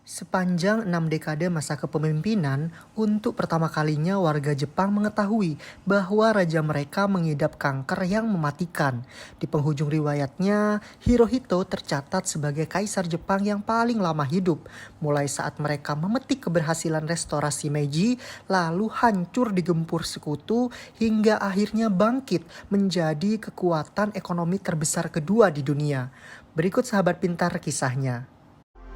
Sepanjang 6 dekade masa kepemimpinan, untuk pertama kalinya warga Jepang mengetahui bahwa raja mereka mengidap kanker yang mematikan. Di penghujung riwayatnya, Hirohito tercatat sebagai kaisar Jepang yang paling lama hidup, mulai saat mereka memetik keberhasilan restorasi Meiji, lalu hancur digempur sekutu, hingga akhirnya bangkit menjadi kekuatan ekonomi terbesar kedua di dunia. Berikut sahabat pintar kisahnya.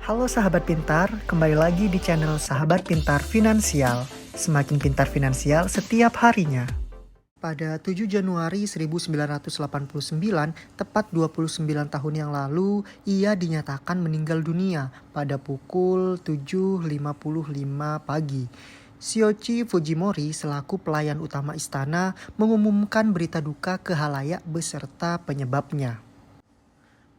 Halo sahabat pintar, kembali lagi di channel Sahabat Pintar Finansial. Semakin pintar finansial setiap harinya. Pada 7 Januari 1989, tepat 29 tahun yang lalu, ia dinyatakan meninggal dunia pada pukul 7.55 pagi. Shioichi Fujimori selaku pelayan utama istana mengumumkan berita duka ke halayak beserta penyebabnya.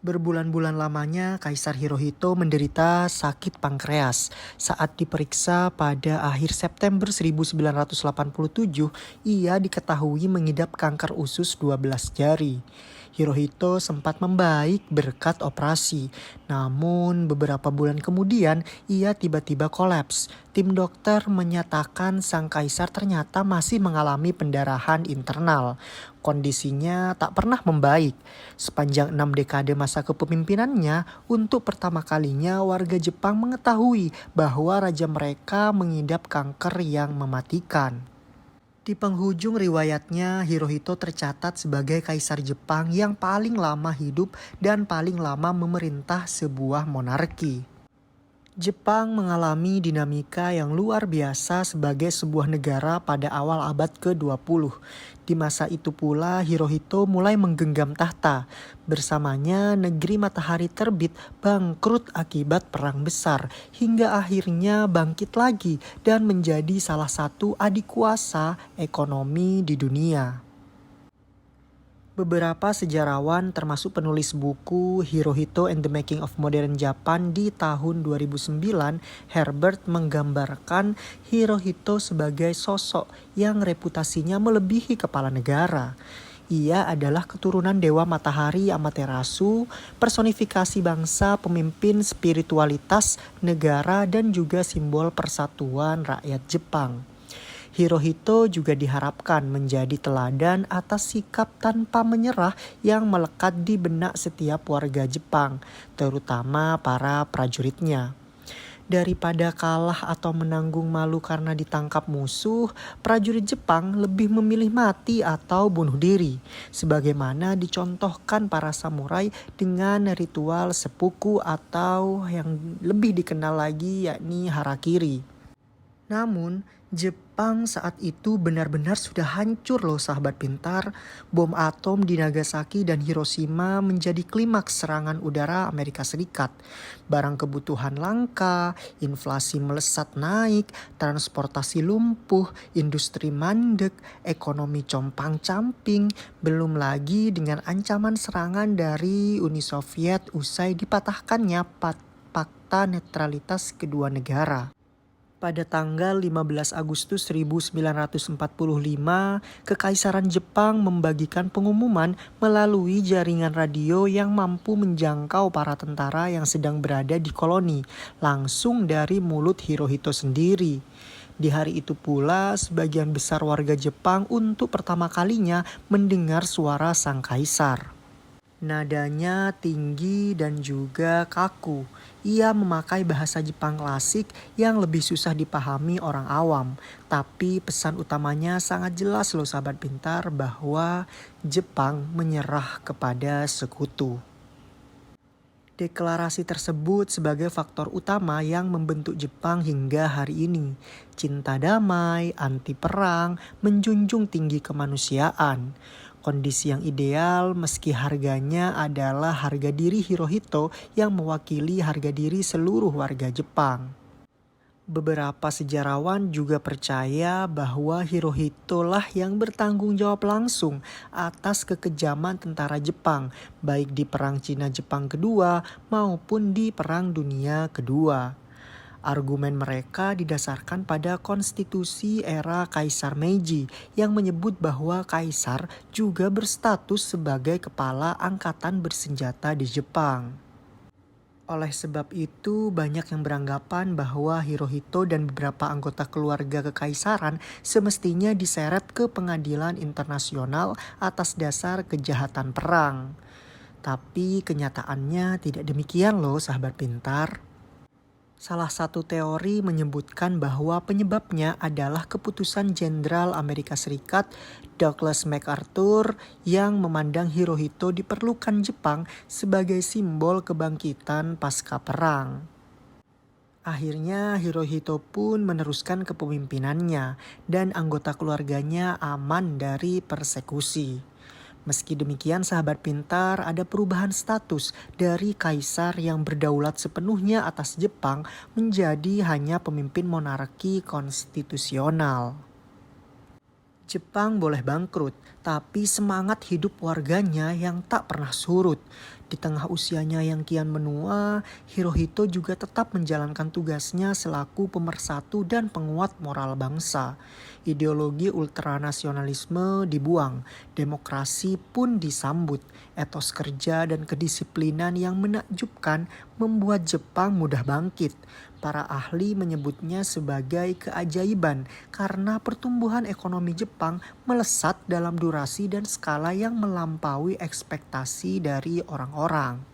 Berbulan-bulan lamanya, Kaisar Hirohito menderita sakit pankreas. Saat diperiksa pada akhir September 1987, ia diketahui mengidap kanker usus 12 jari. Hirohito sempat membaik berkat operasi. Namun beberapa bulan kemudian, ia tiba-tiba kolaps. Tim dokter menyatakan sang kaisar ternyata masih mengalami pendarahan internal. Kondisinya tak pernah membaik. Sepanjang 6 dekade masa kepemimpinannya, untuk pertama kalinya warga Jepang mengetahui bahwa raja mereka mengidap kanker yang mematikan. Di penghujung riwayatnya, Hirohito tercatat sebagai kaisar Jepang yang paling lama hidup dan paling lama memerintah sebuah monarki. Jepang mengalami dinamika yang luar biasa sebagai sebuah negara pada awal abad ke-20. Di masa itu pula Hirohito mulai menggenggam tahta. Bersamanya negeri matahari terbit bangkrut akibat perang besar hingga akhirnya bangkit lagi dan menjadi salah satu adikuasa ekonomi di dunia. Beberapa sejarawan termasuk penulis buku Hirohito and the Making of Modern Japan di tahun 2009, Herbert menggambarkan Hirohito sebagai sosok yang reputasinya melebihi kepala negara. Ia adalah keturunan Dewa Matahari Amaterasu, personifikasi bangsa, pemimpin spiritualitas negara dan juga simbol persatuan rakyat Jepang. Hirohito juga diharapkan menjadi teladan atas sikap tanpa menyerah yang melekat di benak setiap warga Jepang, terutama para prajuritnya. Daripada kalah atau menanggung malu karena ditangkap musuh, prajurit Jepang lebih memilih mati atau bunuh diri, sebagaimana dicontohkan para samurai dengan ritual seppuku atau yang lebih dikenal lagi yakni harakiri. Namun, Jepang saat itu benar-benar sudah hancur loh sahabat pintar. Bom atom di Nagasaki dan Hiroshima menjadi klimaks serangan udara Amerika Serikat. Barang kebutuhan langka, inflasi melesat naik, transportasi lumpuh, industri mandek, ekonomi compang-camping, belum lagi dengan ancaman serangan dari Uni Soviet usai dipatahkannya Fakta Netralitas kedua negara. Pada tanggal 15 Agustus 1945, Kekaisaran Jepang membagikan pengumuman melalui jaringan radio yang mampu menjangkau para tentara yang sedang berada di koloni, langsung dari mulut Hirohito sendiri. Di hari itu pula, sebagian besar warga Jepang untuk pertama kalinya mendengar suara sang kaisar. Nadanya tinggi dan juga kaku. Ia memakai bahasa Jepang klasik yang lebih susah dipahami orang awam. Tapi pesan utamanya sangat jelas loh sahabat pintar bahwa Jepang menyerah kepada sekutu. Deklarasi tersebut sebagai faktor utama yang membentuk Jepang hingga hari ini. Cinta damai, anti perang, menjunjung tinggi kemanusiaan. Kondisi yang ideal meski harganya adalah harga diri Hirohito yang mewakili harga diri seluruh warga Jepang. Beberapa sejarawan juga percaya bahwa Hirohito lah yang bertanggung jawab langsung atas kekejaman tentara Jepang, baik di Perang Cina-Jepang Kedua maupun di Perang Dunia Kedua. Argumen mereka didasarkan pada konstitusi era Kaisar Meiji yang menyebut bahwa kaisar juga berstatus sebagai kepala angkatan bersenjata di Jepang. Oleh sebab itu, banyak yang beranggapan bahwa Hirohito dan beberapa anggota keluarga kekaisaran semestinya diseret ke pengadilan internasional atas dasar kejahatan perang. Tapi kenyataannya tidak demikian loh, sahabat pintar. Salah satu teori menyebutkan bahwa penyebabnya adalah keputusan Jenderal Amerika Serikat Douglas MacArthur yang memandang Hirohito diperlukan Jepang sebagai simbol kebangkitan pasca perang. Akhirnya Hirohito pun meneruskan kepemimpinannya dan anggota keluarganya aman dari persekusi. Meski demikian, sahabat pintar, ada perubahan status dari kaisar yang berdaulat sepenuhnya atas Jepang menjadi hanya pemimpin monarki konstitusional. Jepang boleh bangkrut, tapi semangat hidup warganya yang tak pernah surut. Di tengah usianya yang kian menua, Hirohito juga tetap menjalankan tugasnya selaku pemersatu dan penguat moral bangsa. Ideologi ultranasionalisme dibuang, demokrasi pun disambut. Etos kerja dan kedisiplinan yang menakjubkan membuat Jepang mudah bangkit. Para ahli menyebutnya sebagai keajaiban karena pertumbuhan ekonomi Jepang melesat dalam durasi dan skala yang melampaui ekspektasi dari orang-orang.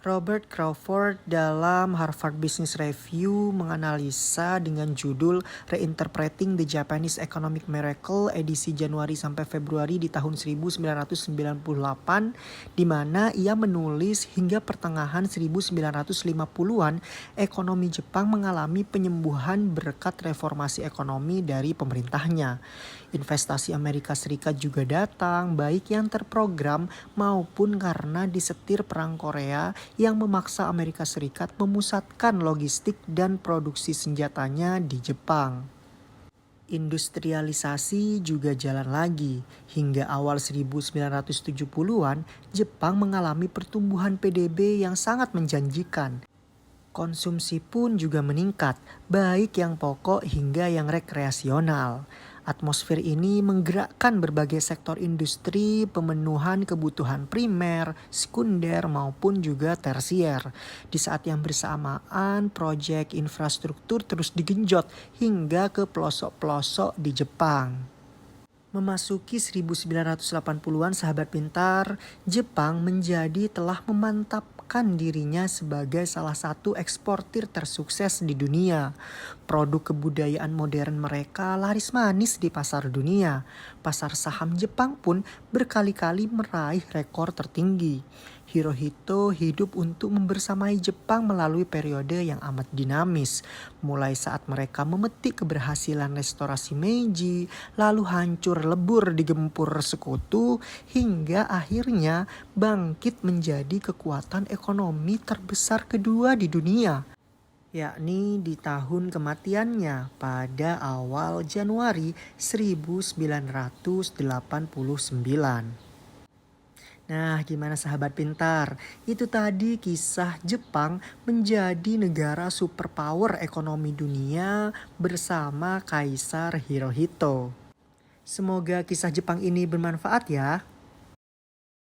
Robert Crawford dalam Harvard Business Review menganalisa dengan judul Reinterpreting the Japanese Economic Miracle edisi Januari sampai Februari di tahun 1998, di mana ia menulis hingga pertengahan 1950-an ekonomi Jepang mengalami penyembuhan berkat reformasi ekonomi dari pemerintahnya. Investasi Amerika Serikat juga datang, baik yang terprogram maupun karena disetir Perang Korea yang memaksa Amerika Serikat memusatkan logistik dan produksi senjatanya di Jepang. Industrialisasi juga jalan lagi. Hingga awal 1970-an, Jepang mengalami pertumbuhan PDB yang sangat menjanjikan. Konsumsi pun juga meningkat, baik yang pokok hingga yang rekreasional. Atmosfer ini menggerakkan berbagai sektor industri, pemenuhan kebutuhan primer, sekunder maupun juga tersier. Di saat yang bersamaan, proyek infrastruktur terus digenjot hingga ke pelosok-pelosok di Jepang. Memasuki 1980-an, sahabat pintar, Jepang telah memantapkan dirinya sebagai salah satu eksportir tersukses di dunia. Produk kebudayaan modern mereka laris manis di pasar dunia. Pasar saham Jepang pun berkali-kali meraih rekor tertinggi. Hirohito hidup untuk membersamai Jepang melalui periode yang amat dinamis. Mulai saat mereka memetik keberhasilan restorasi Meiji, lalu hancur lebur di gempur sekutu, hingga akhirnya bangkit menjadi kekuatan ekonomi terbesar kedua di dunia, yakni di tahun kematiannya pada awal Januari 1989. Nah, gimana sahabat pintar? Itu tadi kisah Jepang menjadi negara superpower ekonomi dunia bersama Kaisar Hirohito. Semoga kisah Jepang ini bermanfaat ya.